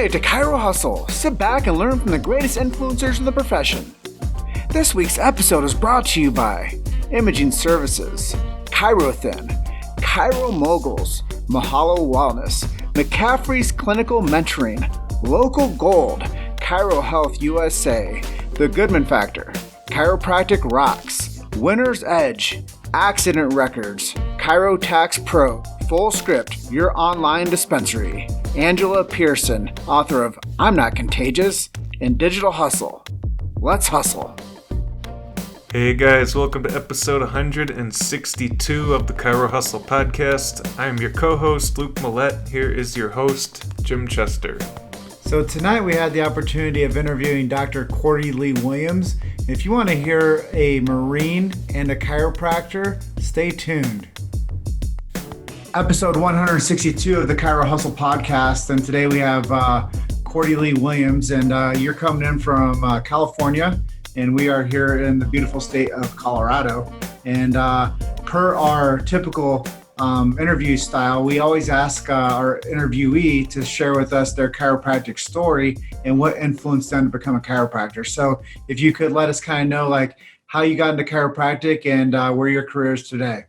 Hey to Chiro Hustle. Sit back and learn from the greatest influencers in the profession. This week's episode is brought to you by Imaging Services, ChiroThin, Chiro Moguls, Mahalo Wellness, McCaffrey's Clinical Mentoring, Local Gold, Chiro Health USA, The Goodman Factor, Chiropractic Rocks, Winner's Edge, Accident Records, Chiro Tax Pro, Full Script, your online dispensary, Angela Pearson, author of I'm Not Contagious, and Digital Hustle. Let's hustle. Hey guys, welcome to episode 162 of the Chiro Hustle podcast. I am your co-host, Luke Millette. Here is your host, Jim Chester. So tonight we had the opportunity of interviewing Dr. Cordie Williams. If you want to hear a Marine and a chiropractor, stay tuned. Episode 162 of the Chiro Hustle podcast, and today we have Cordie Williams, and you're coming in from California, and we are here in the beautiful state of Colorado. And per our typical interview style, we always ask our interviewee to share with us their chiropractic story and what influenced them to become a chiropractor. So if you could let us kind of know like how you got into chiropractic and where your career is today.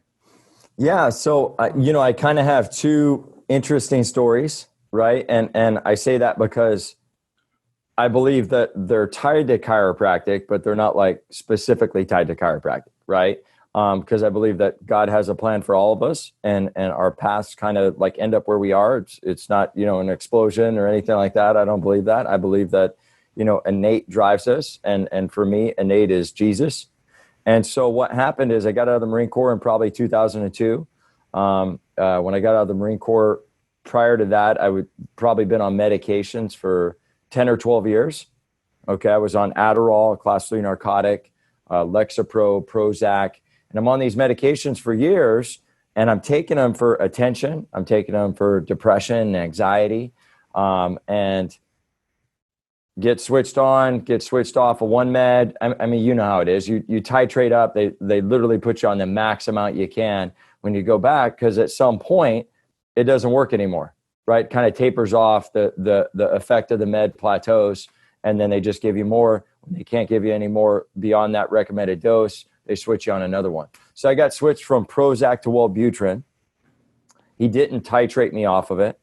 Yeah, so I kind of have two interesting stories, right? And I say that because I believe that they're tied to chiropractic, but they're not like specifically tied to chiropractic, right? Because I believe that God has a plan for all of us, and our paths kind of like end up where we are. It's not, an explosion or anything like that. I don't believe that. I believe that, innate drives us. And for me, innate is Jesus. And so what happened is I got out of the Marine Corps in probably 2002. When I got out of the Marine Corps, prior to that, I would probably been on medications for 10 or 12 years. Okay, I was on Adderall, a class 3 narcotic, Lexapro, Prozac, and I'm on these medications for years, and I'm taking them for attention. I'm taking them for depression and anxiety, and get switched on, get switched off of one med. I mean, you know how it is. You titrate up. They literally put you on the max amount you can when you go back, because at some point it doesn't work anymore, right? Kind of tapers off, the effect of the med plateaus, and then they just give you more. When they can't give you any more beyond that recommended dose, they switch you on another one. So I got switched from Prozac to Wellbutrin. He didn't titrate me off of it.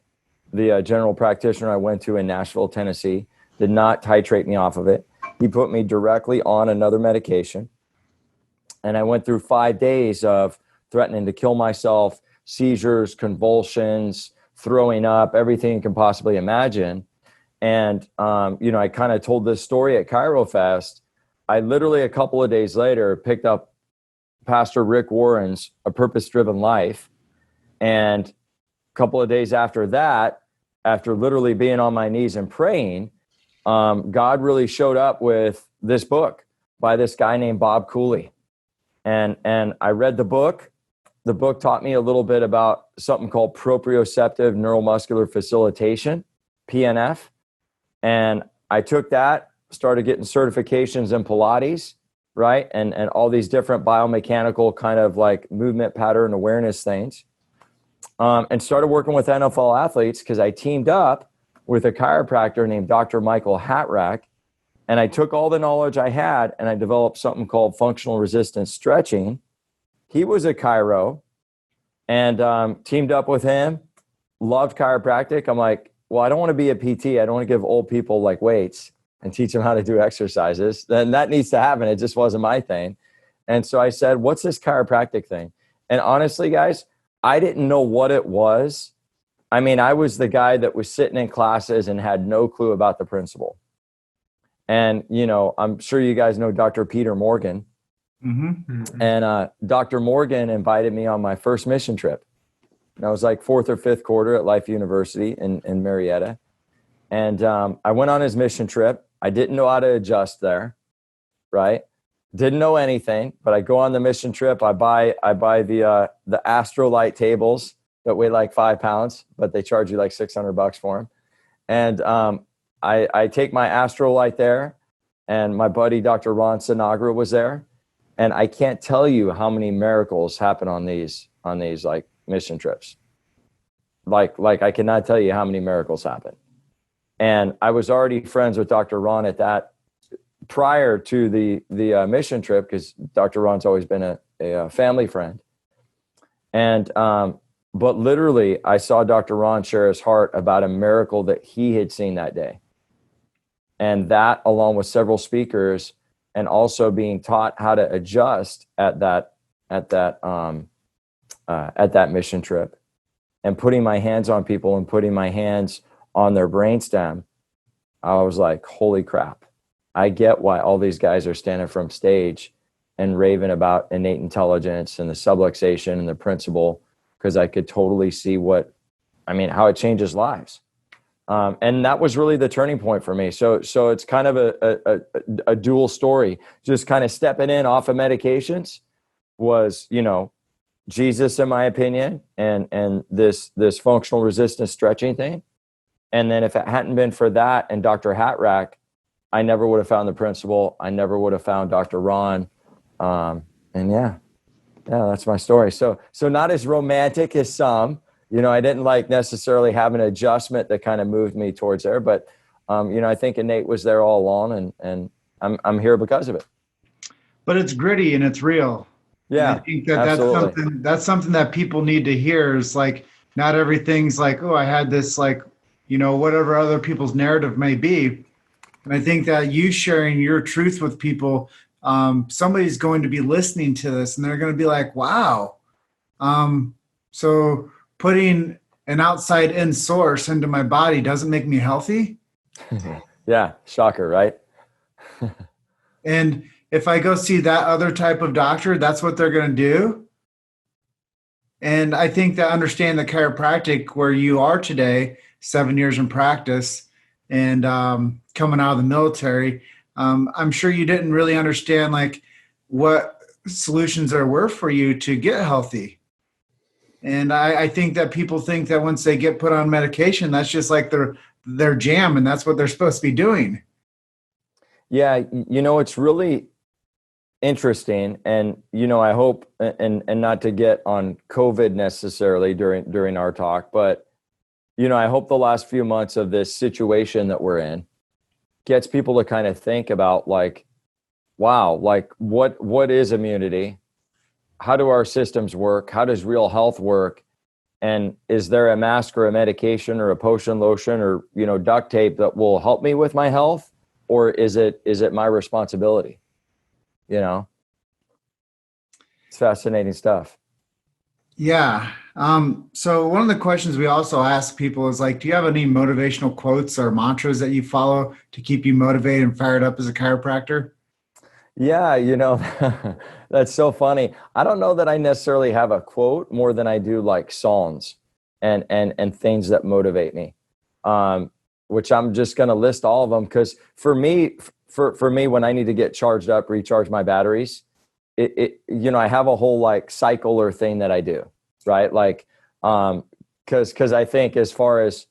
The general practitioner I went to in Nashville, Tennessee, did not titrate me off of it. He put me directly on another medication. And I went through 5 days of threatening to kill myself, seizures, convulsions, throwing up, everything you can possibly imagine. And, I kind of told this story at ChiroFest. I literally a couple of days later picked up Pastor Rick Warren's A Purpose-Driven Life. And a couple of days after that, after literally being on my knees and praying, God really showed up with this book by this guy named Bob Cooley. And I read the book. The book taught me a little bit about something called proprioceptive neuromuscular facilitation, PNF. And I took that, started getting certifications in Pilates, right? And all these different biomechanical kind of like movement pattern awareness things. And started working with NFL athletes because I teamed up with a chiropractor named Dr. Michael Hatrak. And I took all the knowledge I had and I developed something called functional resistance stretching. He was a chiro, and teamed up with him, loved chiropractic. I'm like, well, I don't want to be a PT. I don't want to give old people like weights and teach them how to do exercises. Then that needs to happen. It just wasn't my thing. And so I said, what's this chiropractic thing? And honestly, guys, I didn't know what it was. I mean, I was the guy that was sitting in classes and had no clue about the principle. And, I'm sure you guys know Dr. Peter Morgan. Mm-hmm. And Dr. Morgan invited me on my first mission trip. And I was like 4th or 5th quarter at Life University in Marietta. And I went on his mission trip. I didn't know how to adjust there, right? Didn't know anything, but I go on the mission trip. I buy the Astrolight tables that weigh like 5 pounds, but they charge you like $600 for them. And I take my Astrolight there, and my buddy, Dr. Ron Sinagra, was there. And I can't tell you how many miracles happen on these like mission trips. Like I cannot tell you how many miracles happen. And I was already friends with Dr. Ron at that prior to the mission trip, because Dr. Ron's always been a family friend. And but literally, I saw Dr. Ron share his heart about a miracle that he had seen that day. And that, along with several speakers, and also being taught how to adjust at that mission trip, and putting my hands on people and putting my hands on their brainstem, I was like, holy crap. I get why all these guys are standing from stage and raving about innate intelligence and the subluxation and the principle, because I could totally see how it changes lives. And that was really the turning point for me. So it's kind of a dual story. Just kind of stepping in off of medications was, Jesus, in my opinion, and this functional resistance stretching thing. And then if it hadn't been for that and Dr. Hatrak, I never would have found the principle. I never would have found Dr. Ron. And yeah, that's my story. So not as romantic as some. I didn't necessarily have an adjustment that kind of moved me towards there, but I think innate was there all along, and I'm here because of it. But it's gritty and it's real. Yeah, and I think that's something that people need to hear, is like, not everything's like, oh, I had this, whatever other people's narrative may be. And I think that you sharing your truth with people, somebody's going to be listening to this and they're going to be like, wow. So putting an outside in source into my body doesn't make me healthy. Yeah. Shocker, right? And if I go see that other type of doctor, that's what they're going to do. And I think that understanding the chiropractic where you are today, 7 years in practice, and coming out of the military, I'm sure you didn't really understand what solutions there were for you to get healthy. And I think that people think that once they get put on medication, that's just like their jam, and that's what they're supposed to be doing. Yeah, it's really interesting, and I hope, and not to get on COVID necessarily during our talk, but I hope the last few months of this situation that we're in gets people to kind of think about wow, what is immunity? How do our systems work? How does real health work? And is there a mask or a medication or a potion, lotion, or duct tape that will help me with my health, or is it my responsibility? It's fascinating stuff. Yeah. So one of the questions we also ask people is do you have any motivational quotes or mantras that you follow to keep you motivated and fired up as a chiropractor? Yeah, that's so funny. I don't know that I necessarily have a quote more than I do songs and things that motivate me, which I'm just going to list all of them, because for me, when I need to get charged up, recharge my batteries, I have a whole cycle or thing that I do, right? Because I think, as far as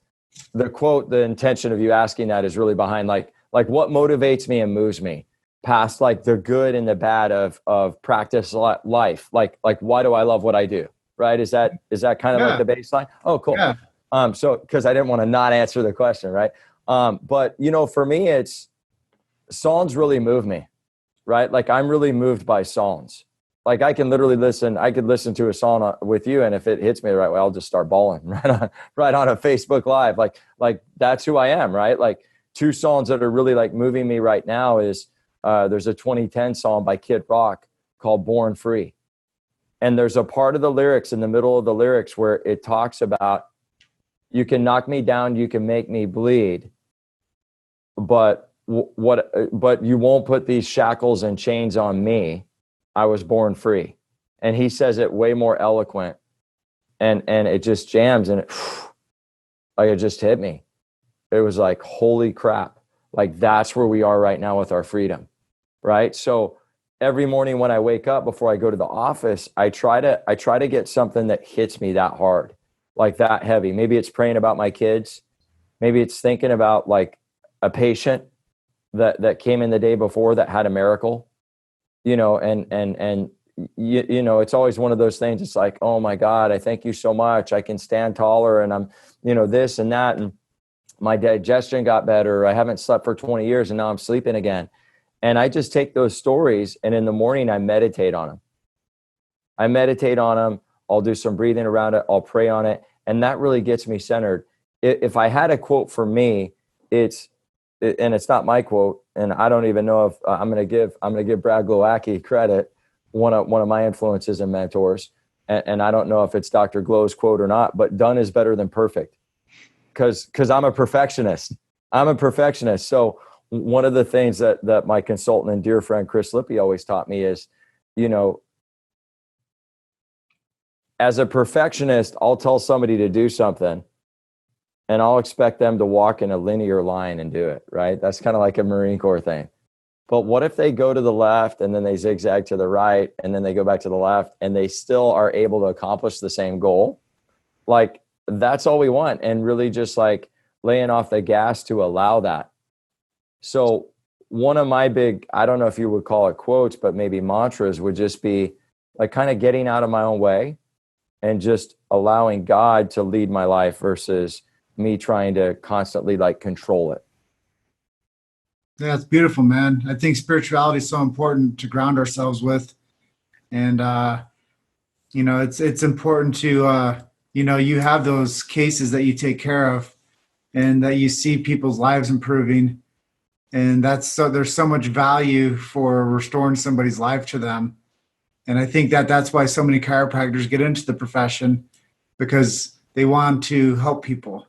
the quote, the intention of you asking that is really behind what motivates me and moves me past the good and the bad of practice life. Why do I love what I do? Right? Is that kind of the baseline? Oh, cool. Yeah. So, because I didn't want to not answer the question, right? But for me, it's songs really move me, right? I'm really moved by songs. I can literally I could listen to a song with you, and if it hits me the right way, I'll just start bawling right on a Facebook Live. That's who I am, right? Two songs that are really moving me right now is there's a 2010 song by Kid Rock called Born Free. And there's a part of the lyrics, in the middle of the lyrics, where it talks about, you can knock me down, you can make me bleed, but you won't put these shackles and chains on me. I was born free. And he says it way more eloquent, and it just jams, and it just hit me. It was holy crap. That's where we are right now with our freedom. Right. So every morning when I wake up, before I go to the office, I try to get something that hits me that hard, that heavy. Maybe it's praying about my kids. Maybe it's thinking about a patient that came in the day before that had a miracle, and it's always one of those things. It's oh my God, I thank you so much. I can stand taller, and I'm, this and that. And my digestion got better. I haven't slept for 20 years and now I'm sleeping again. And I just take those stories and in the morning I meditate on them. I'll do some breathing around it. I'll pray on it. And that really gets me centered. If I had a quote for me, and it's not my quote, and I don't even know if I'm going to give Brad Glowacki credit, one of my influences and mentors. And I don't know if it's Dr. Glow's quote or not, but done is better than perfect. Because I'm a perfectionist. So one of the things that my consultant and dear friend Chris Lippy always taught me is, as a perfectionist, I'll tell somebody to do something and I'll expect them to walk in a linear line and do it, right? That's kind of like a Marine Corps thing. But what if they go to the left and then they zigzag to the right and then they go back to the left and they still are able to accomplish the same goal? Like, that's all we want. And really just like laying off the gas to allow that. So one of my big, I don't know if you would call it quotes, but maybe mantras would just be like kind of getting out of my own way and just allowing God to lead my life versus me trying to constantly like control it. Yeah, it's beautiful, man. I think spirituality is so important to ground ourselves with. And, it's important to, you have those cases that you take care of and that you see people's lives improving. And there's so much value for restoring somebody's life to them. And I think that's why so many chiropractors get into the profession, because they want to help people.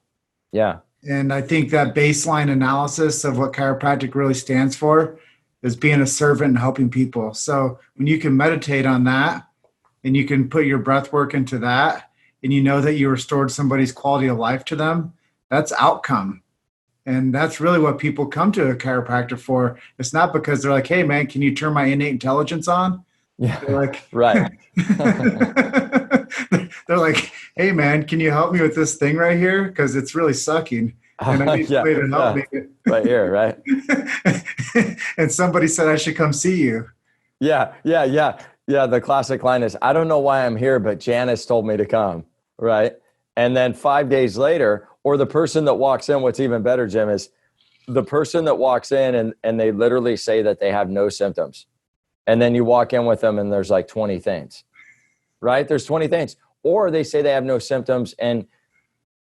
Yeah. And I think that baseline analysis of what chiropractic really stands for is being a servant and helping people. So when you can meditate on that and you can put your breath work into that, and you know that you restored somebody's quality of life to them, that's outcome. And that's really what people come to a chiropractor for. It's not because they're like, hey, man, can you turn my innate intelligence on? Yeah, they're like, right. They're like, hey, man, can you help me with this thing right here? Because it's really sucking. And I need somebody to help me. Right here, right? And somebody said I should come see you. Yeah. The classic line is, I don't know why I'm here, but Janice told me to come, right? And then 5 days later, or the person that walks in, what's even better, Jim, is the person that walks in and they literally say that they have no symptoms. And then you walk in with them and there's like 20 things, right? There's 20 things. Or they say they have no symptoms and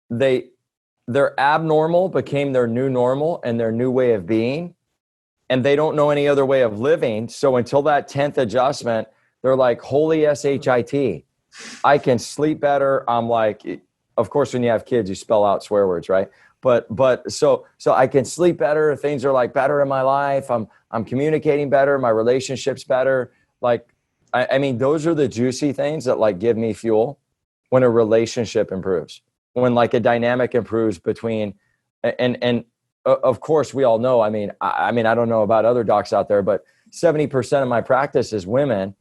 their abnormal became their new normal and their new way of being. And they don't know any other way of living. So until that 10th adjustment, they're like, holy SHIT, I can sleep better. I'm like, of course, when you have kids, you spell out swear words, right? But so I can sleep better. Things are like better in my life. I'm communicating better. My relationship's better. Like, I mean, those are the juicy things that like give me fuel when a relationship improves, when like a dynamic improves between, and of course we all know, I mean, I don't know about other docs out there, but 70% of my practice is women,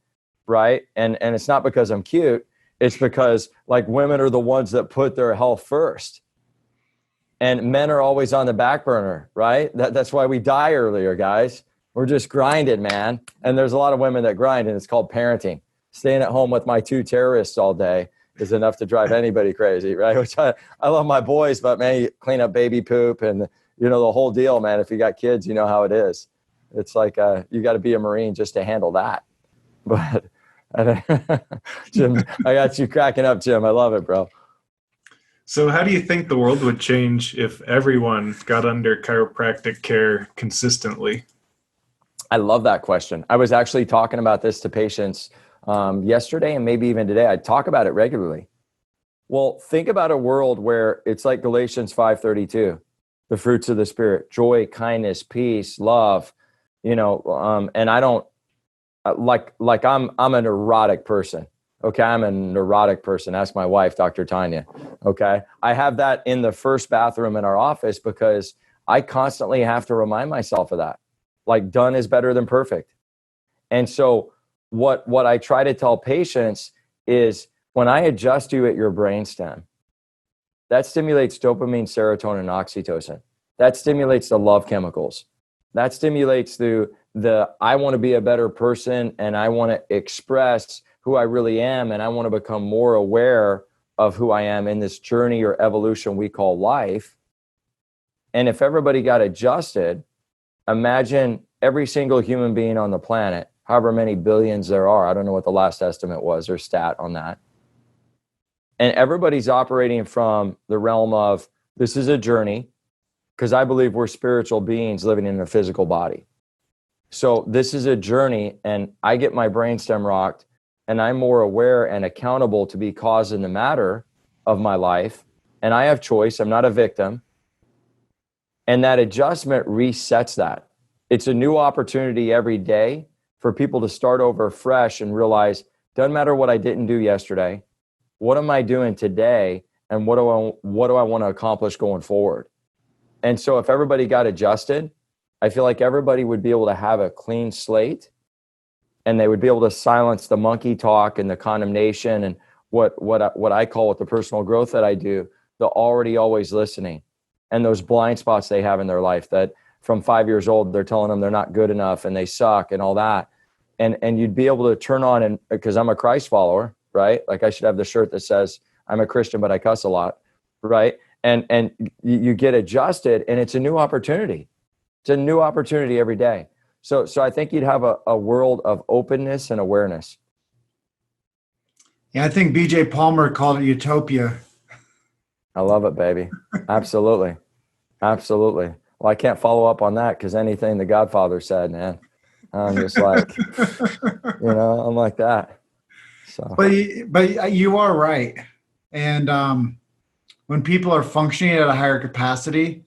right? And it's not because I'm cute. It's because like women are the ones that put their health first. And men are always on the back burner, right? That's why we die earlier, guys. We're just grinding, man. And there's a lot of women that grind, and it's called parenting. Staying at home with my 2 terrorists all day is enough to drive anybody crazy, right? Which I love my boys, but man, you clean up baby poop and the whole deal, man. If you got kids, you know how it is. It's like you got to be a Marine just to handle that. But Jim, I got you cracking up, Jim. I love it, bro. So how do you think the world would change if everyone got under chiropractic care consistently? I love that question. I was actually talking about this to patients yesterday and maybe even today. I talk about it regularly. Well, think about a world where it's like Galatians 5:32, the fruits of the Spirit, joy, kindness, peace, love, and I don't like I'm a neurotic person. Okay, I'm a neurotic person. Ask my wife, Dr. Tanya. Okay, I have that in the first bathroom in our office because I constantly have to remind myself of that. Like done is better than perfect. And so what I try to tell patients is when I adjust you at your brainstem, that stimulates dopamine, serotonin, and oxytocin. That stimulates the love chemicals. That stimulates the I want to be a better person and I want to express who I really am, and I want to become more aware of who I am in this journey or evolution we call life. And if everybody got adjusted, imagine every single human being on the planet, however many billions there are. I don't know what the last estimate was or stat on that. And everybody's operating from the realm of, this is a journey, because I believe we're spiritual beings living in a physical body. So this is a journey, and I get my brainstem rocked, and I'm more aware and accountable to be cause in the matter of my life. And I have choice. I'm not a victim. And that adjustment resets that. It's a new opportunity every day for people to start over fresh and realize, doesn't matter what I didn't do yesterday. What am I doing today? And what do I want to accomplish going forward? And so if everybody got adjusted, I feel like everybody would be able to have a clean slate, and they would be able to silence the monkey talk and the condemnation and what I call, with the personal growth that I do, the already always listening, and those blind spots they have in their life that from 5 years old, they're telling them they're not good enough and they suck and all that. And you'd be able to turn on, and because I'm a Christ follower, right? Like I should have the shirt that says I'm a Christian, but I cuss a lot, right? And you get adjusted, and it's a new opportunity. It's a new opportunity every day. So I think you'd have a world of openness and awareness. Yeah, I think BJ Palmer called it Utopia. I love it, baby. Absolutely. Absolutely. Well, I can't follow up on that because anything the Godfather said, man, I'm just like, I'm like that. So, but you are right. And when people are functioning at a higher capacity,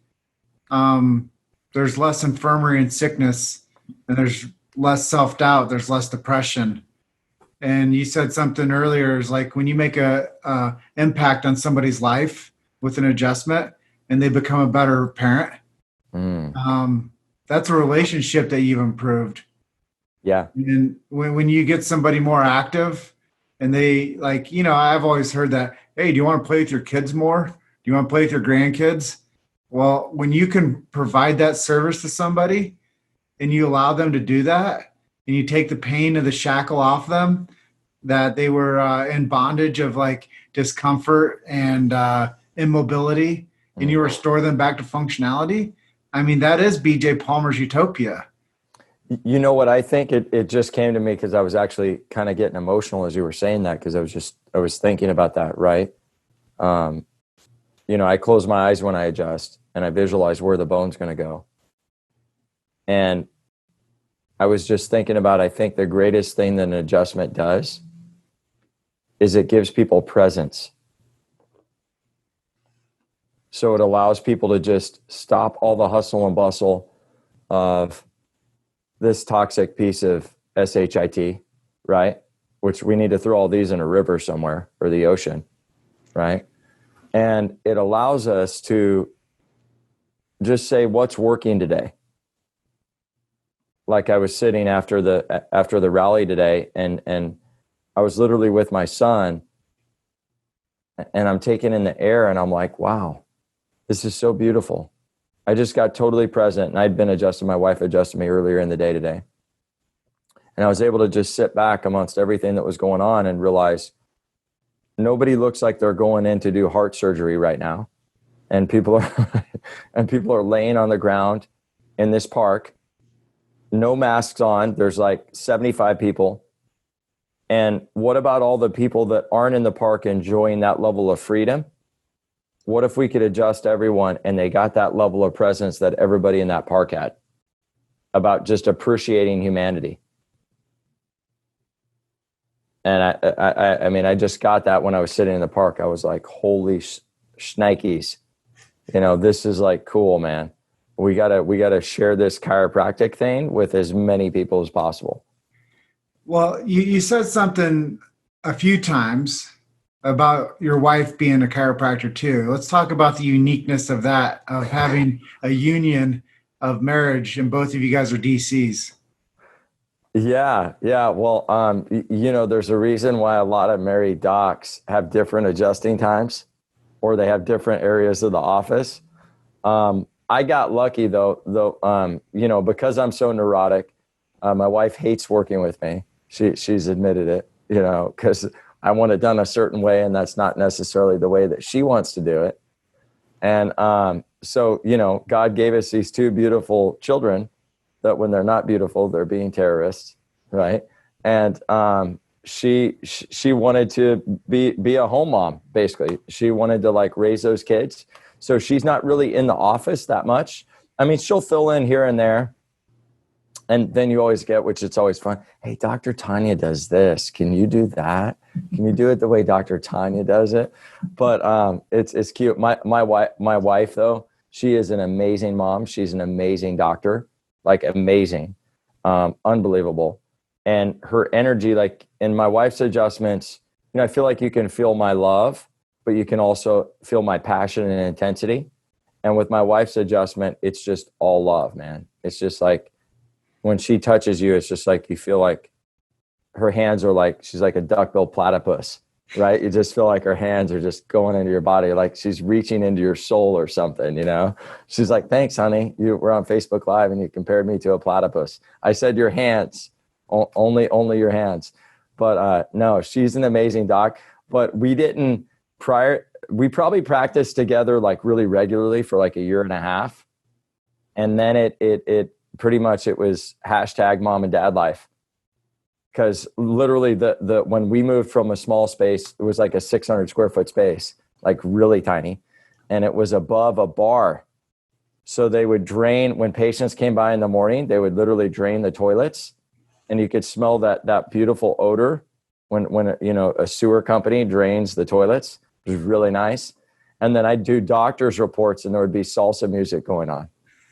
there's less infirmary and sickness, and there's less self-doubt. There's less depression. And you said something earlier, is like when you make a impact on somebody's life with an adjustment and they become a better parent, that's a relationship that you've improved. Yeah. And when you get somebody more active, and they I've always heard that, hey, do you want to play with your kids more? Do you want to play with your grandkids? Well, when you can provide that service to somebody and you allow them to do that, and you take the pain of the shackle off them, that they were in bondage of like discomfort and immobility, and you restore them back to functionality. I mean, that is BJ Palmer's Utopia. You know what I think? It just came to me because I was actually kind of getting emotional as you were saying that, because I was thinking about that, right? I close my eyes when I adjust, and I visualize where the bone's going to go. And I was just thinking about, I think the greatest thing that an adjustment does is it gives people presence. So it allows people to just stop all the hustle and bustle of this toxic piece of SHIT, right? Which we need to throw all these in a river somewhere, or the ocean, right? And it allows us to just say, what's working today? Like I was sitting after the rally today, and I was literally with my son, and I'm taking in the air, and I'm like, wow, this is so beautiful. I just got totally present, and I'd been adjusted. My wife adjusted me earlier in the day today. And I was able to just sit back amongst everything that was going on and realize nobody looks like they're going in to do heart surgery right now. And people are laying on the ground in this park, no masks on. There's like 75 people. And what about all the people that aren't in the park enjoying that level of freedom? What if we could adjust everyone and they got that level of presence that everybody in that park had, about just appreciating humanity? And I mean, I just got that when I was sitting in the park. I was like, holy shnikes. This is like cool, man. We gotta share this chiropractic thing with as many people as possible. Well, you said something a few times about your wife being a chiropractor too. Let's talk about the uniqueness of that, of having a union of marriage, and both of you guys are DCs. Yeah. Well, there's a reason why a lot of married docs have different adjusting times, or they have different areas of the office. I got lucky though, because I'm so neurotic. My wife hates working with me. She's admitted it, because I want it done a certain way, and that's not necessarily the way that she wants to do it. And so, you know, God gave us these two beautiful children that when they're not beautiful, they're being terrorists. Right. And, she wanted to be a home mom. Basically, she wanted to like raise those kids. So she's not really in the office that much. I mean, she'll fill in here and there. And then you always get, which it's always fun. Hey, Dr. Tanya does this. Can you do that? Can you do it the way Dr. Tanya does it? But it's cute. My wife though, she is an amazing mom. She's an amazing doctor, like amazing, unbelievable. And her energy, like in my wife's adjustments, you know, I feel like you can feel my love, but you can also feel my passion and intensity. And with my wife's adjustment, it's just all love, man. It's just like when she touches you, it's just like you feel like her hands are like, she's like a duck-billed platypus, right? You just feel like her hands are just going into your body, like she's reaching into your soul or something, you know? She's like, thanks, honey. You were on Facebook Live and you compared me to a platypus. I said your hands. Only your hands. But no, she's an amazing doc. But we probably practiced together like really regularly for like a year and a half. And then it pretty much, it was hashtag mom and dad life. Because literally when we moved from a small space, it was like a 600 square foot space, like really tiny. And it was above a bar. So they would drain, when patients came by in the morning, they would literally drain the toilets. And you could smell that beautiful odor when you know, a sewer company drains the toilets. It was really nice. And then I'd do doctor's reports and there would be salsa music going on.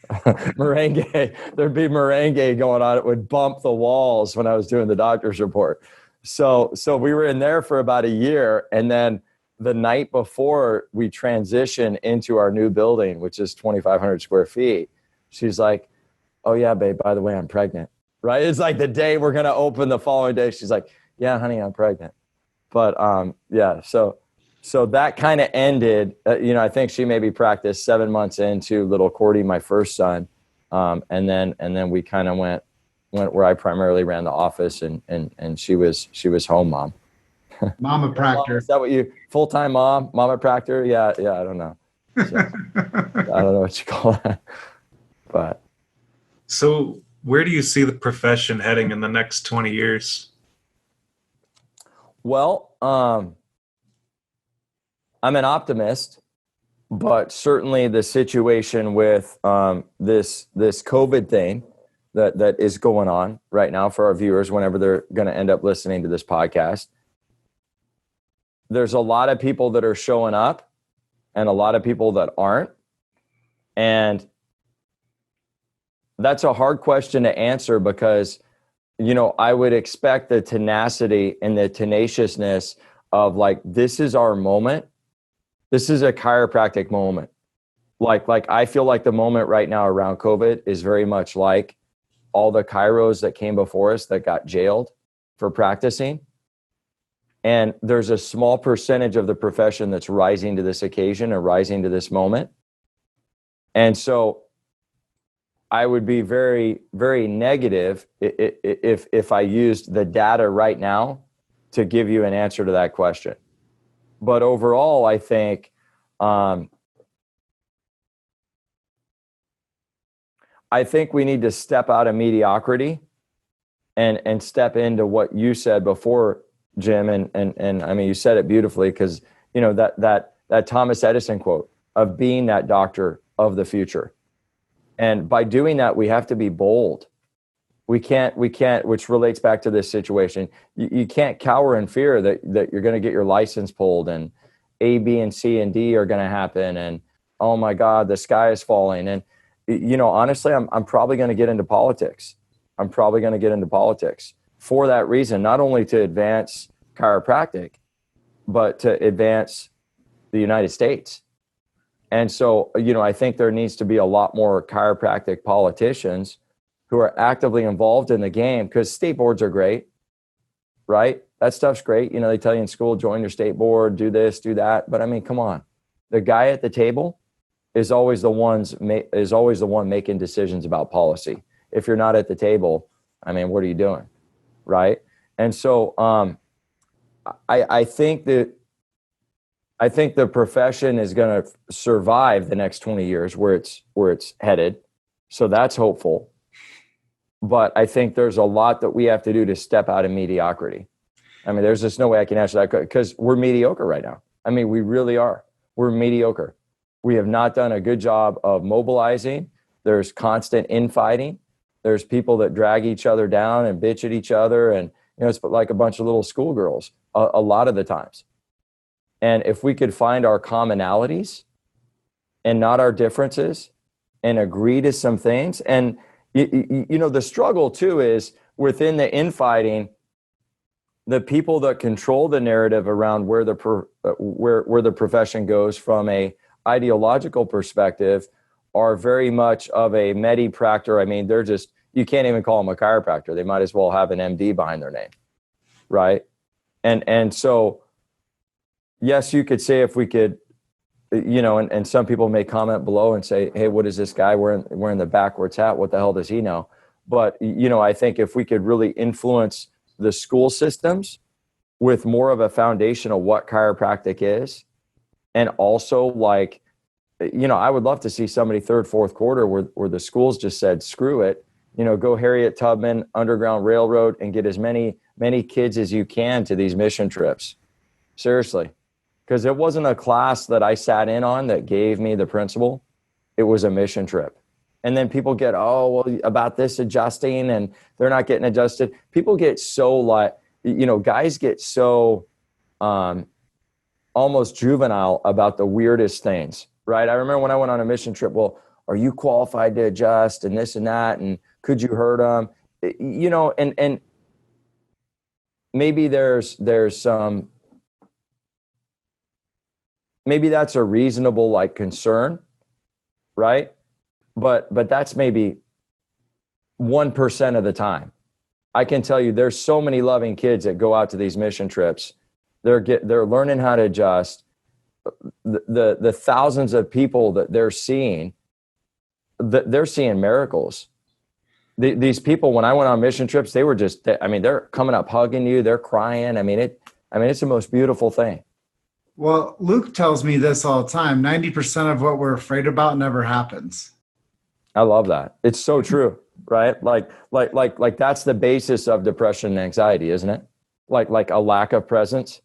Merengue. There'd be merengue going on. It would bump the walls when I was doing the doctor's report. So we were in there for about a year. And then the night before we transitioned into our new building, which is 2,500 square feet, she's like, oh yeah, babe, by the way, I'm pregnant. Right? It's like the day we're going to open, the following day, she's like, yeah, honey, I'm pregnant. But yeah, so that kind of ended, you know, I think she maybe practiced 7 months into little Cordie, my first son. And then we kind of went where I primarily ran the office and she was home mom. Mama Proctor. Is that what you, full-time mom, Mama Proctor? Yeah, I don't know. So, I don't know what you call that. But. So where do you see the profession heading in the next 20 years? Well, I'm an optimist, but certainly the situation with this COVID thing that is going on right now for our viewers, whenever they're going to end up listening to this podcast, there's a lot of people that are showing up and a lot of people that aren't. And that's a hard question to answer because, you know, I would expect the tenacity and the tenaciousness of like, this is our moment. This is a chiropractic moment. Like I feel like the moment right now around COVID is very much like all the chiros that came before us that got jailed for practicing. And there's a small percentage of the profession that's rising to this occasion or rising to this moment. And so I would be very, very negative if I used the data right now to give you an answer to that question. But overall, I think we need to step out of mediocrity and step into what you said before, Jim. And I mean, you said it beautifully because, you know, that Thomas Edison quote of being that doctor of the future. And by doing that, we have to be bold. We can't, which relates back to this situation. You can't cower in fear that you're going to get your license pulled and A, B, and C, and D are going to happen. And, oh my God, the sky is falling. And, you know, honestly, I'm probably going to get into politics. I'm probably going to get into politics for that reason, not only to advance chiropractic, but to advance the United States. And so, you know, I think there needs to be a lot more chiropractic politicians who are actively involved in the game, because state boards are great, right? That stuff's great. You know, they tell you in school, join your state board, do this, do that. But I mean, come on. The guy at the table is always the one making decisions about policy. If you're not at the table, I mean, what are you doing? Right? And so I think I think the profession is going to survive the next 20 years where it's headed. So that's hopeful. But I think there's a lot that we have to do to step out of mediocrity. I mean, there's just no way I can answer that because we're mediocre right now. I mean, we really are. We're mediocre. We have not done a good job of mobilizing. There's constant infighting. There's people that drag each other down and bitch at each other. And, it's like a bunch of little schoolgirls a lot of the times. And if we could find our commonalities and not our differences and agree to some things. And, the struggle too is within the infighting, the people that control the narrative around where the profession goes from a ideological perspective are very much of a medipractor. I mean, you can't even call them a chiropractor. They might as well have an MD behind their name. Right. And so, yes, you could say if we could, and some people may comment below and say, hey, what is this guy wearing the backwards hat? What the hell does he know? But, I think if we could really influence the school systems with more of a foundation of what chiropractic is, and also I would love to see somebody third, fourth quarter where the schools just said, screw it, go Harriet Tubman, Underground Railroad, and get as many kids as you can to these mission trips. Seriously. Because it wasn't a class that I sat in on that gave me the principle. It was a mission trip. And then people get, about this adjusting and they're not getting adjusted. People get so guys get so almost juvenile about the weirdest things, right? I remember when I went on a mission trip, well, are you qualified to adjust and this and that? And could you hurt them? And maybe there's some, maybe that's a reasonable concern, right? But that's maybe 1% of the time. I can tell you there's so many loving kids that go out to these mission trips. They're learning how to adjust. The thousands of people that they're seeing miracles. These people, when I went on mission trips, they were they're coming up hugging you, they're crying. It's the most beautiful thing. Well, Luke tells me this all the time. 90% of what we're afraid about never happens. I love that. It's so true, right? Like that's the basis of depression and anxiety, isn't it? Like a lack of presence.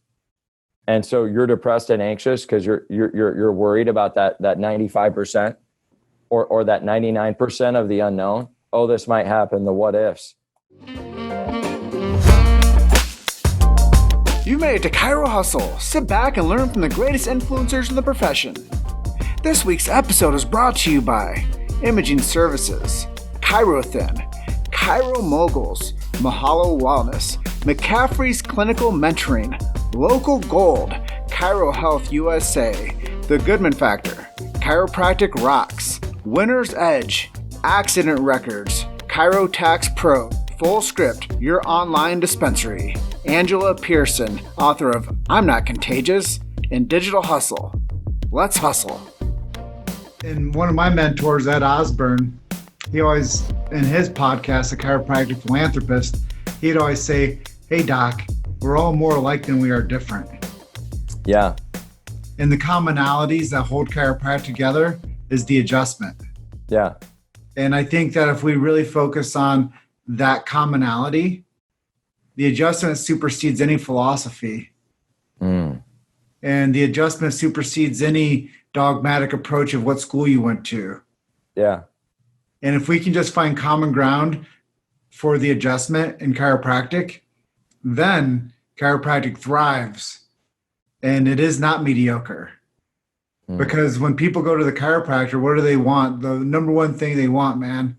And so you're depressed and anxious because you're worried about that 95% or that 99% of the unknown. Oh, this might happen, the what ifs. You made it to Chiro Hustle. Sit back and learn from the greatest influencers in the profession. This week's episode is brought to you by Imaging Services, ChiroThin, Chiro Moguls, Mahalo Wellness, McCaffrey's Clinical Mentoring, Local Gold, Chiro Health USA, The Goodman Factor, Chiropractic Rocks, Winner's Edge, Accident Records, Chiro Tax Pro, Full Script, your online dispensary, Angela Pearson, author of I'm Not Contagious, and Digital Hustle. Let's hustle. And one of my mentors, Ed Osborne, he always, in his podcast, The Chiropractic Philanthropist, he'd always say, hey, Doc, we're all more alike than we are different. Yeah. And the commonalities that hold chiropractic together is the adjustment. Yeah. And I think that if we really focus on that commonality, the adjustment supersedes any philosophy. And the adjustment supersedes any dogmatic approach of what school you went to. Yeah. And if we can just find common ground for the adjustment in chiropractic, then chiropractic thrives. And it is not mediocre. Because when people go to the chiropractor, what do they want? The number one thing they want, man,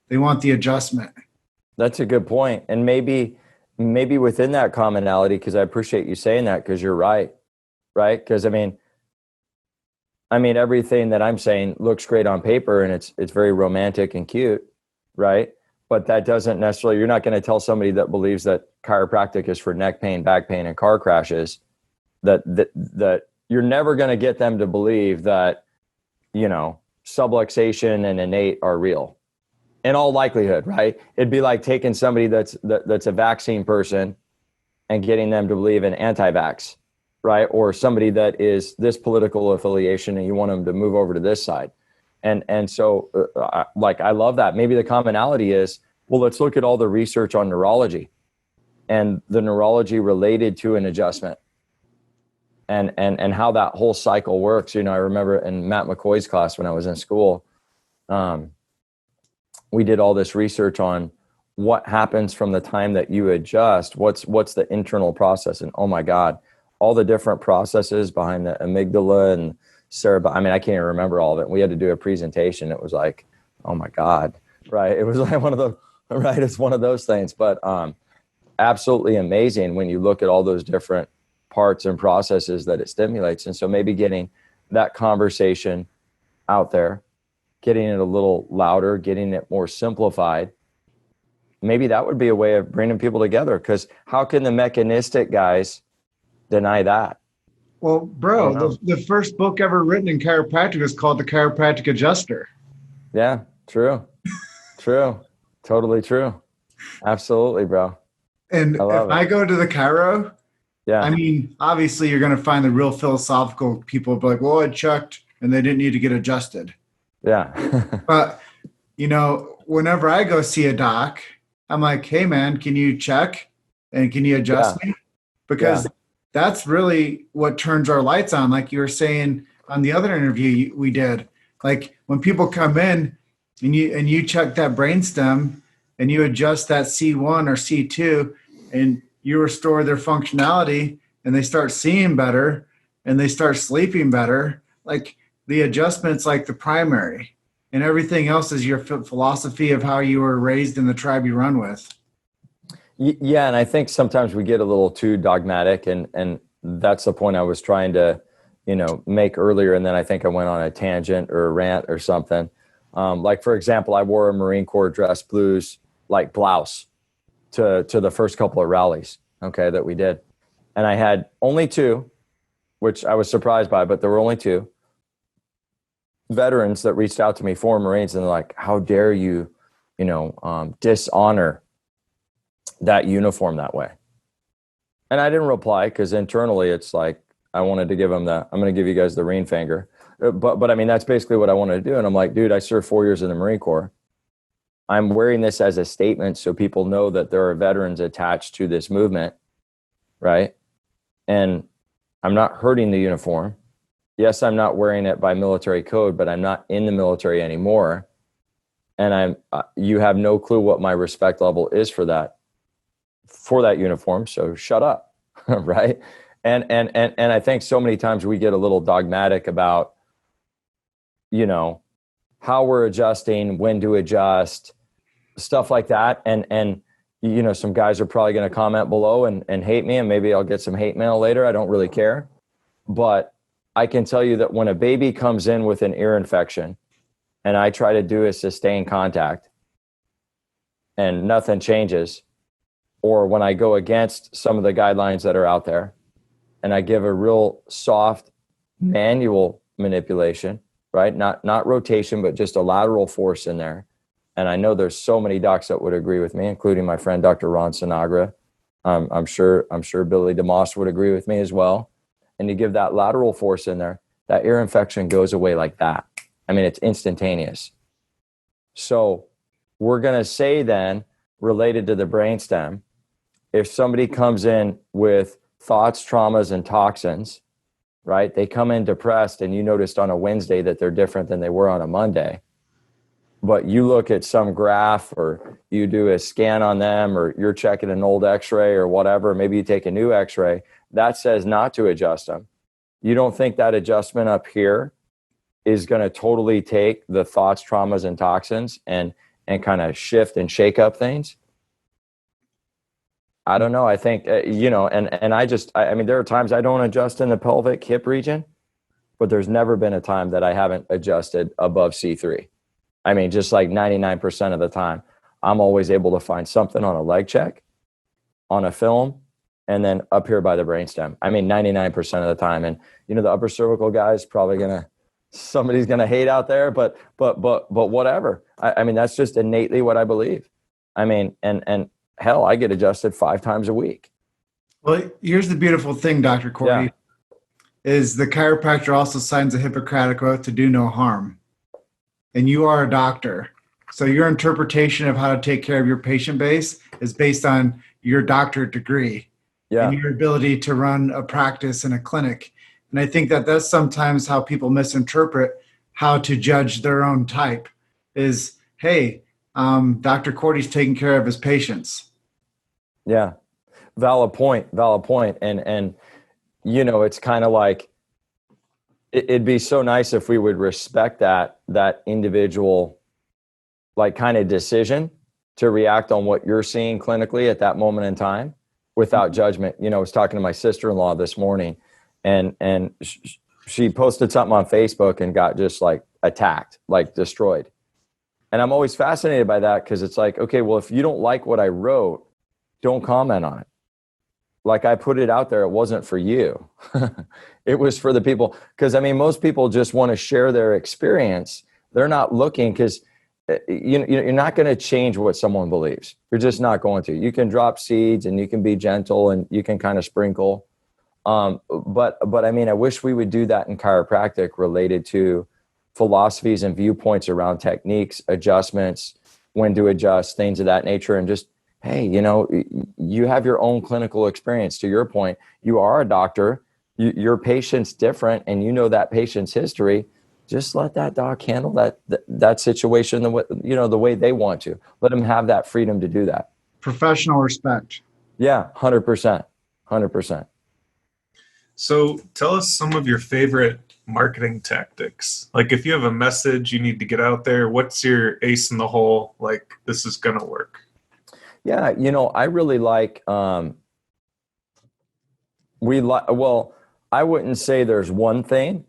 they want the adjustment. That's a good point. And maybe within that commonality, because I appreciate you saying that, because you're right? Because I mean, everything that I'm saying looks great on paper and it's very romantic and cute, right? But that doesn't necessarily, you're not going to tell somebody that believes that chiropractic is for neck pain, back pain, and car crashes, that you're never going to get them to believe that, subluxation and innate are real. In all likelihood, right? It'd be like taking somebody that's a vaccine person and getting them to believe in anti-vax. right? Or somebody that is this political affiliation and you want them to move over to this side. And so I love that. Maybe the commonality is, well, let's look at all the research on neurology and the neurology related to an adjustment and how that whole cycle works. I remember in Matt McCoy's class when I was in school, we did all this research on what happens from the time that you adjust, what's the internal process. And oh my God, all the different processes behind the amygdala and cerebellum. I mean, I can't even remember all of it. We had to do a presentation. It was like, oh my God, right? It was like it's one of those things, but absolutely amazing when you look at all those different parts and processes that it stimulates. And so maybe getting that conversation out there, getting it a little louder, getting it more simplified, maybe that would be a way of bringing people together, because how can the mechanistic guys deny that? Well, bro, the first book ever written in chiropractic is called The Chiropractic Adjuster. Yeah, true. True. Totally true. Absolutely, bro. And I go to the chiro, I mean, obviously you're going to find the real philosophical people be like, well, I checked and they didn't need to get adjusted. Yeah. But, whenever I go see a doc, I'm like, hey, man, can you check and can you adjust me? Because that's really what turns our lights on. Like you were saying on the other interview we did, like when people come in and you check that brainstem and you adjust that C1 or C2 and you restore their functionality and they start seeing better and they start sleeping better, like the adjustment's like the primary and everything else is your philosophy of how you were raised in the tribe you run with. Yeah, and I think sometimes we get a little too dogmatic, and that's the point I was trying to, make earlier, and then I think I went on a tangent or a rant or something. Like, for example, I wore a Marine Corps dress blues, like blouse to the first couple of rallies, that we did. And I had only two, which I was surprised by, but there were only two veterans that reached out to me, former Marines, and they're like, how dare you, dishonor that uniform that way. And I didn't reply because internally it's like, I wanted to give them I'm going to give you guys the ring finger. But I mean, that's basically what I wanted to do. And I'm like, dude, I served 4 years in the Marine Corps. I'm wearing this as a statement so people know that there are veterans attached to this movement, right? And I'm not hurting the uniform. Yes, I'm not wearing it by military code, but I'm not in the military anymore. And you have no clue what my respect level is for that uniform. So shut up. Right. And I think so many times we get a little dogmatic about, how we're adjusting, when to adjust, stuff like that. And some guys are probably going to comment below and hate me, and maybe I'll get some hate mail later. I don't really care. But I can tell you that when a baby comes in with an ear infection and I try to do a sustained contact and nothing changes, or when I go against some of the guidelines that are out there and I give a real soft manual manipulation, right? Not rotation, but just a lateral force in there. And I know there's so many docs that would agree with me, including my friend, Dr. Ron Sinagra. I'm sure Billy DeMoss would agree with me as well. And you give that lateral force in there, that ear infection goes away like that. I mean, it's instantaneous. So we're going to say then, related to the brainstem, if somebody comes in with thoughts, traumas, and toxins, right? They come in depressed and you noticed on a Wednesday that they're different than they were on a Monday. But you look at some graph or you do a scan on them or you're checking an old x-ray or whatever, maybe you take a new x-ray, that says not to adjust them. You don't think that adjustment up here is going to totally take the thoughts, traumas, and toxins and kind of shift and shake up things? I don't know. I think, I mean, there are times I don't adjust in the pelvic hip region, but there's never been a time that I haven't adjusted above C3. I mean, just like 99% of the time, I'm always able to find something on a leg check, on a film, and then up here by the brainstem. I mean, 99% of the time. And, the upper cervical guy is probably somebody's going to hate out there, but whatever. I mean, that's just innately what I believe. I mean, and hell, I get adjusted 5 times a week. Well, here's the beautiful thing, Dr. Cordie. Yeah. is the chiropractor also signs a Hippocratic Oath to do no harm. And you are a doctor. So your interpretation of how to take care of your patient base is based on your doctorate degree and your ability to run a practice in a clinic. And I think that that's sometimes how people misinterpret how to judge their own type is, hey, Dr. Cordie's taking care of his patients. Yeah. Valid point. And, it's kind of like, it'd be so nice if we would respect that individual, like kind of decision to react on what you're seeing clinically at that moment in time without judgment. I was talking to my sister-in-law this morning and she posted something on Facebook and got just like attacked, like destroyed. And I'm always fascinated by that because it's like, okay, well, if you don't like what I wrote, don't comment on it. Like I put it out there, it wasn't for you. It was for the people. Because most people just want to share their experience. They're not looking because you're not going to change what someone believes. You're just not going to. You can drop seeds and you can be gentle and you can kind of sprinkle. But I wish we would do that in chiropractic related to philosophies and viewpoints around techniques, adjustments, when to adjust, things of that nature. And just, hey, you have your own clinical experience. To your point, you are a doctor, your patient's different, and that patient's history. Just let that doc handle that situation the way they want to. Let them have that freedom to do that. Professional respect. Yeah, 100%. So tell us some of your favorite marketing tactics. Like if you have a message you need to get out there, what's your ace in the hole? Like this is going to work. Yeah. I really like, I wouldn't say there's one thing.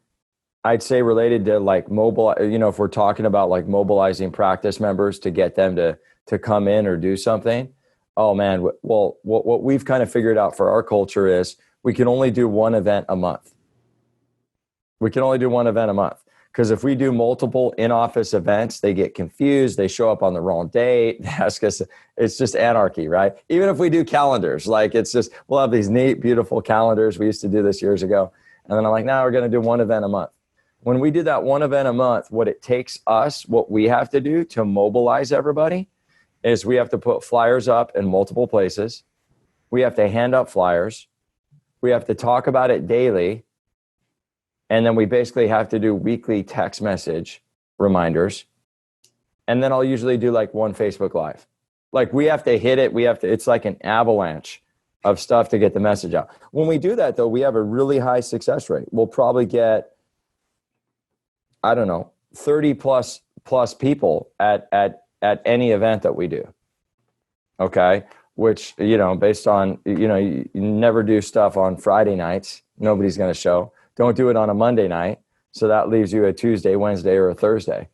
I'd say related to like if we're talking about like mobilizing practice members to get them to come in or do something. Oh man. Well, what we've kind of figured out for our culture is we can only do one event a month. Because if we do multiple in-office events, they get confused. They show up on the wrong date. They ask us, it's just anarchy, right? Even if we do calendars, like it's just, we'll have these neat, beautiful calendars. We used to do this years ago. And then I'm like, now we're going to do one event a month. When we do that one event a month, what it takes us, what we have to do to mobilize everybody is we have to put flyers up in multiple places. We have to hand out flyers. We have to talk about it daily. And then we basically have to do weekly text message reminders. And then I'll usually do like one Facebook Live. Like we have to hit it. It's like an avalanche of stuff to get the message out. When we do that though, we have a really high success rate. We'll probably get, 30 plus people at any event that we do. Okay. Which, based on, you never do stuff on Friday nights. Nobody's going to show. Don't do it on a Monday night. So that leaves you a Tuesday, Wednesday, or a Thursday.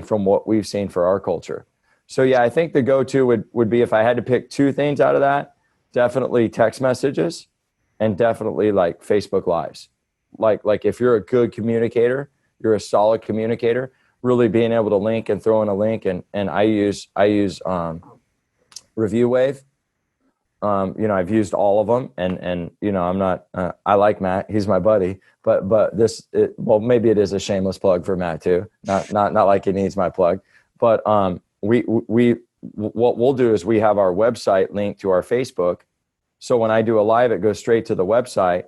From what we've seen for our culture. So yeah, I think the go-to would be, if I had to pick two things out of that, definitely text messages and definitely like Facebook Lives. Like if you're a good communicator, you're a solid communicator, really being able to link and throw in a link. And I use Review Wave. I've used all of them and I'm not, I like Matt, he's my buddy, but maybe it is a shameless plug for Matt too. Not like he needs my plug, but, what we'll do is we have our website linked to our Facebook. So when I do a live, it goes straight to the website.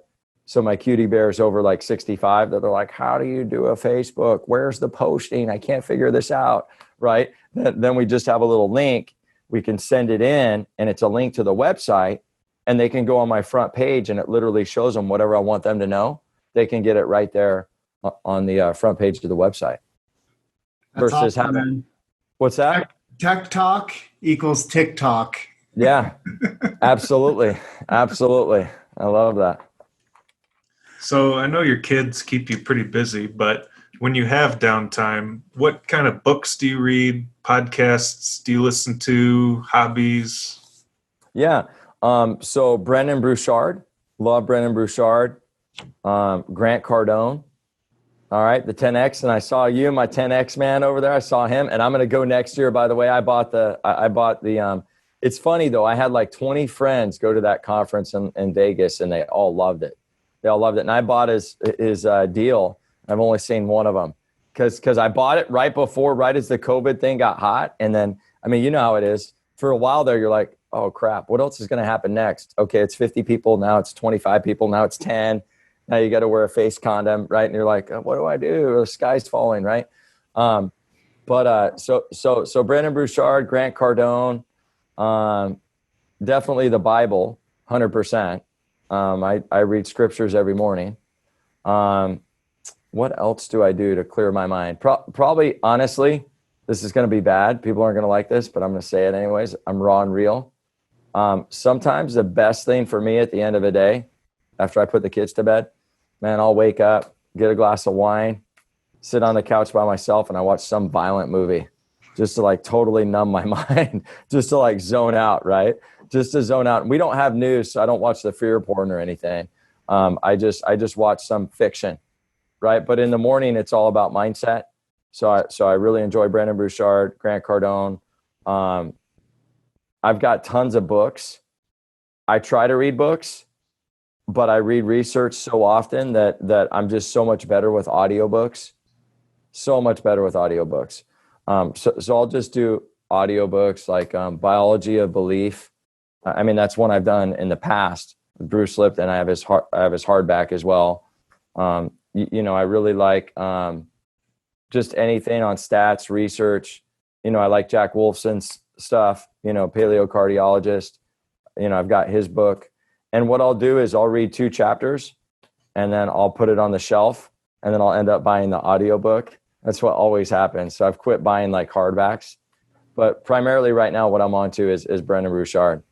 So my cutie bears over like 65 that they're like, how do you do a Facebook? Where's the posting? I can't figure this out. Right. Then we just have a little link. We can send it in and it's a link to the website and they can go on my front page and it literally shows them whatever I want them to know. They can get it right there on the front page to the website. That's versus awesome, having, man. What's that? Tech talk equals TikTok. Yeah, absolutely. Absolutely. I love that. So I know your kids keep you pretty busy, but when you have downtime, what kind of books do you read? Podcasts do you listen to? Hobbies? Yeah. So Brendan Bouchard, love Brendan Bouchard. Grant Cardone. All right. The 10X. And I saw you, my 10X man over there. I saw him and I'm going to go next year. By the way, I bought the, it's funny though. I had like 20 friends go to that conference in Vegas and they all loved it. They all loved it. And I bought his deal. I've only seen one of them because I bought it right as the COVID thing got hot. And then, I mean, you know how it is. For a while there, you're like, oh crap, what else is going to happen next? Okay, it's 50 people. Now it's 25 people. Now it's 10. Now you got to wear a face condom, right? And you're like, what do I do? The sky's falling, right? So Brandon Bouchard, Grant Cardone, definitely the Bible, 100%. I read scriptures every morning. What else do I do to clear my mind? Probably, honestly, this is going to be bad. People aren't going to like this, but I'm going to say it anyways. I'm raw and real. Sometimes the best thing for me at the end of a day, after I put the kids to bed, man, I'll wake up, get a glass of wine, sit on the couch by myself, and I watch some violent movie just to like totally numb my mind, just to like zone out, right? Just to zone out. And we don't have news, so I don't watch the fear porn or anything. I just watch some fiction, right? But in the morning, it's all about mindset. So I really enjoy Brandon Bouchard, Grant Cardone. I've got tons of books. I try to read books, but I read research so often that I'm just so much better with audiobooks. So much better with audiobooks. So I'll just do audiobooks like Biology of Belief. I mean, that's one I've done in the past with Bruce Lipton. I have his hardback as well. I really like just anything on stats, research. I like Jack Wolfson's stuff, paleocardiologist. I've got his book. And what I'll do is I'll read 2 chapters and then I'll put it on the shelf and then I'll end up buying the audiobook. That's what always happens. So I've quit buying like hardbacks, but primarily right now what I'm on to is Brandon Bouchard.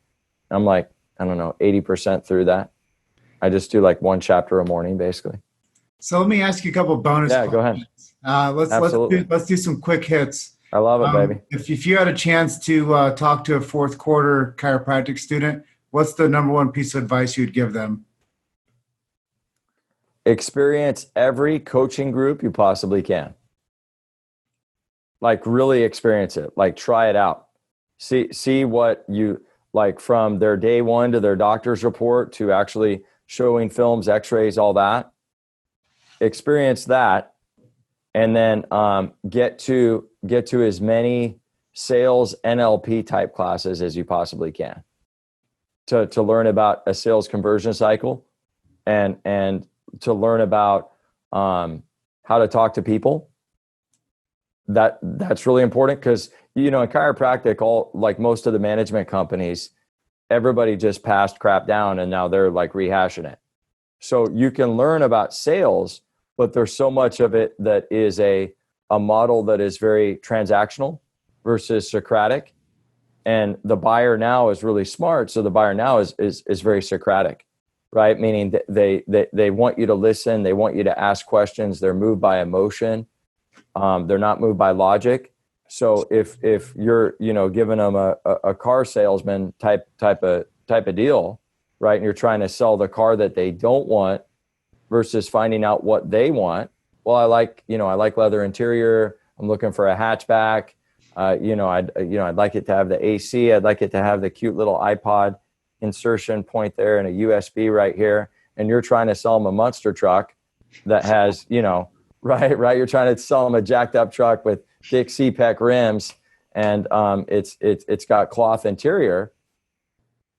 I'm like, I don't know, 80% through that. I just do like 1 chapter a morning, basically. So let me ask you a couple of bonus questions. Go ahead. Let's do some quick hits. I love it, baby. If you had a chance to talk to a 4th quarter chiropractic student, what's the number one piece of advice you'd give them? Experience every coaching group you possibly can. Like really experience it. Like try it out. See what you like from their day 1 to their doctor's report to actually showing films, x-rays, all that. Experience that. And then get to as many sales NLP type classes as you possibly can to learn about a sales conversion cycle and to learn about how to talk to people. That's really important because, in chiropractic, like most of the management companies, everybody just passed crap down and now they're like rehashing it. So you can learn about sales, but there's so much of it that is a model that is very transactional versus Socratic. And the buyer now is really smart. So the buyer now is very Socratic, right? Meaning that they want you to listen. They want you to ask questions. They're moved by emotion. They're not moved by logic. So if you're, giving them a car salesman type of deal, right? And you're trying to sell the car that they don't want versus finding out what they want. Well, I like leather interior. I'm looking for a hatchback. I'd like it to have the AC. I'd like it to have the cute little iPod insertion point there and a USB right here. And you're trying to sell them a monster truck that has, right. You're trying to sell them a jacked up truck with thick CPEC rims and it's got cloth interior.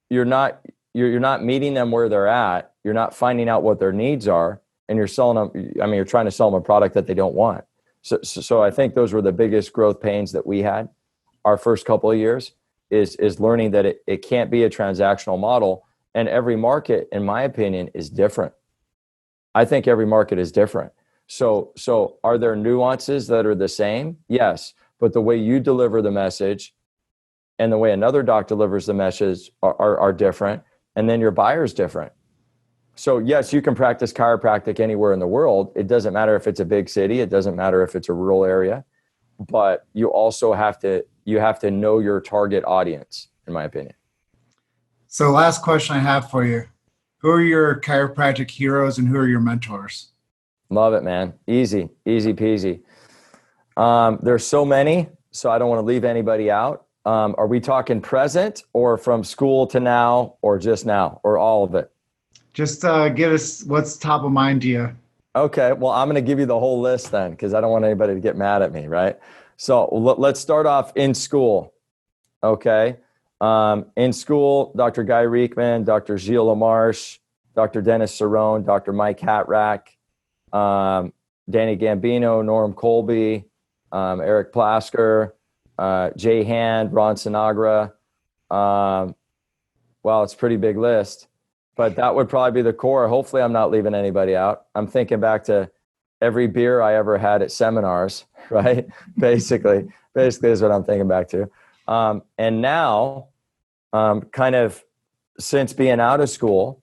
You're not meeting them where they're at. You're not finding out what their needs are, and you're selling them. I mean, you're trying to sell them a product that they don't want. So I think those were the biggest growth pains that we had our first couple of years is learning that it can't be a transactional model, and every market, in my opinion, is different. I think every market is different. So are there nuances that are the same? Yes, but the way you deliver the message and the way another doc delivers the message are different, and then your buyer's different. So yes, you can practice chiropractic anywhere in the world. It doesn't matter if it's a big city. It doesn't matter if it's a rural area, but you also have to know your target audience, in my opinion. So last question I have for you. Who are your chiropractic heroes and who are your mentors? Love it, man. Easy peasy. There's so many, so I don't want to leave anybody out. Are we talking present or from school to now or just now or all of it? Just give us what's top of mind to you. Okay, well, I'm going to give you the whole list then, because I don't want anybody to get mad at me, right? So let's start off in school. Okay. In school, Dr. Guy Reekman, Dr. Gilles Lamarche, Dr. Dennis Cerrone, Dr. Mike Hatrak, Danny Gambino, Norm Colby, Eric Plasker, Jay Hand, Ron Sinagra. Well, it's a pretty big list, but that would probably be the core. Hopefully I'm not leaving anybody out. I'm thinking back to every beer I ever had at seminars, right? Basically is what I'm thinking back to. And now, kind of since being out of school,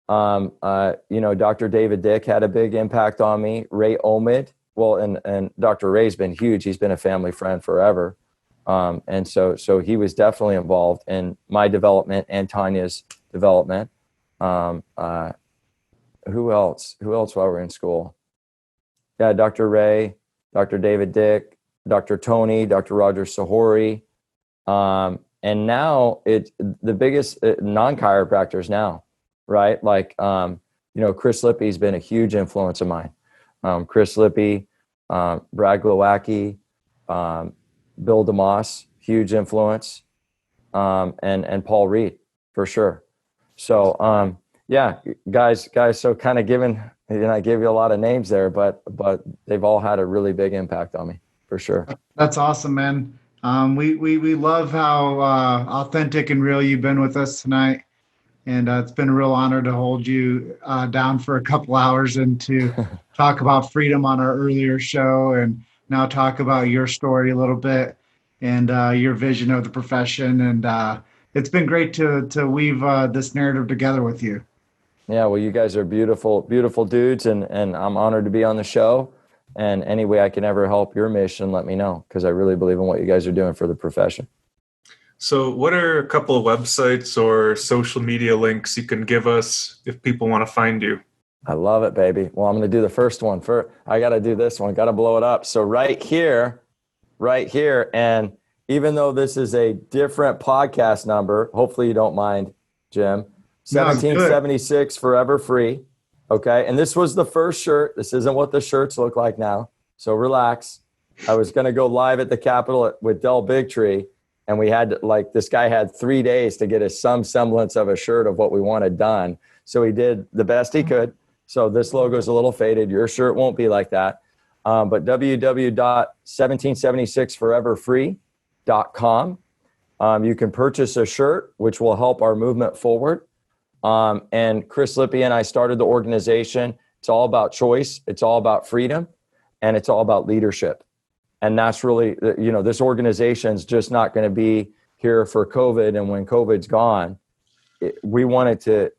Dr. David Dick had a big impact on me. Ray Omid, well, and Dr. Ray's been huge. He's been a family friend forever. And so he was definitely involved in my development and Tanya's development. Who else while we're in school? Yeah, Dr. Ray, Dr. David Dick, Dr. Tony, Dr. Roger Sahori. And now the biggest non-chiropractors now, right? Like, Chris Lippy's been a huge influence of mine. Chris Lippy, Brad Glowacki, Bill DeMoss, huge influence, and Paul Reed for sure. So, guys, so kind of I gave you a lot of names there, but they've all had a really big impact on me for sure. That's awesome, man. We love how authentic and real you've been with us tonight. And it's been a real honor to hold you down for a couple hours and to talk about freedom on our earlier show, and now talk about your story a little bit and your vision of the profession. And it's been great to weave this narrative together with you. Yeah, well, you guys are beautiful, beautiful dudes, and I'm honored to be on the show. And any way I can ever help your mission, let me know, because I really believe in what you guys are doing for the profession. So what are a couple of websites or social media links you can give us if people want to find you? I love it, baby. Well, I'm going to do the first one first. I got to do this one. Got to blow it up. So right here. And even though this is a different podcast number, hopefully you don't mind, Jim, 1776 Forever Free. Okay. And this was the first shirt. This isn't what the shirts look like now. So relax. I was going to go live at the Capitol with Del Bigtree. And we had this guy had 3 days to get us some semblance of a shirt of what we wanted done. So he did the best he could. So this logo is a little faded. Your shirt won't be like that. But www.1776foreverfree.com. You can purchase a shirt, which will help our movement forward. And Chris Lippy and I started the organization. It's all about choice. It's all about freedom. And it's all about leadership. And that's really, this organization's just not going to be here for COVID. And when COVID's gone, we want it to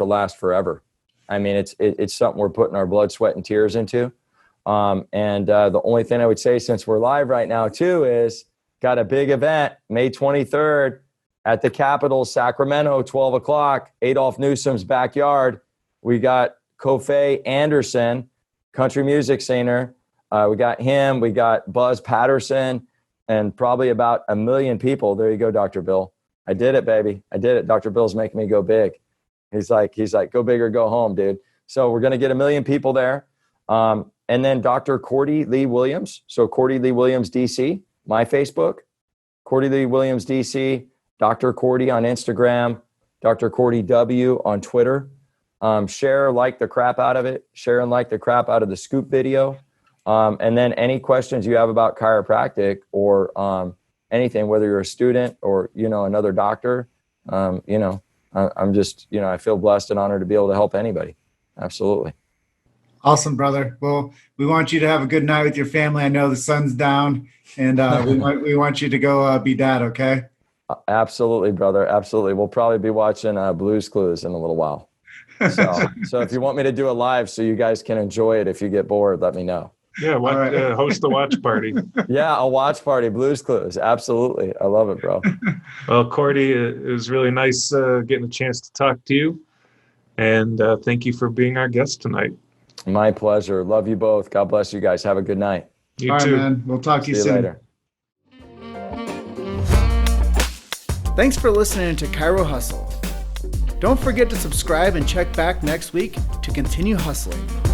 last forever. I mean, it's something we're putting our blood, sweat, and tears into. The only thing I would say, since we're live right now too, is got a big event, May 23rd at the Capitol, Sacramento, 12 o'clock, Adolph Newsom's backyard. We got Kofi Anderson, country music singer. We got him, we got Buzz Patterson, and probably about 1 million people. There you go, Dr. Bill. I did it, baby. I did it. Dr. Bill's making me go big. He's like, go big or go home, dude. So we're going to get 1 million people there. And then Dr. Cordie Lee Williams. So Cordie Lee Williams, DC, my Facebook, Cordie Lee Williams, DC, Dr. Cordie on Instagram, Dr. Cordie W on Twitter. Share, like the crap out of it. Share and like the crap out of the scoop video. And then any questions you have about chiropractic or anything, whether you're a student or, another doctor, I'm just, I feel blessed and honored to be able to help anybody. Absolutely. Awesome, brother. Well, we want you to have a good night with your family. I know the sun's down, and we want you to go be dad, okay? Absolutely, brother. Absolutely. We'll probably be watching Blue's Clues in a little while. So if you want me to do a live so you guys can enjoy it, if you get bored, let me know. Yeah, host a watch party. Yeah, a watch party, Blue's Clues. Absolutely. I love it, bro. Well, Cordie, it was really nice getting a chance to talk to you. And thank you for being our guest tonight. My pleasure. Love you both. God bless you guys. Have a good night. You All too. right, man. We'll talk to you See soon. later. Thanks for listening to Chiro Hustle. Don't forget to subscribe and check back next week to continue hustling.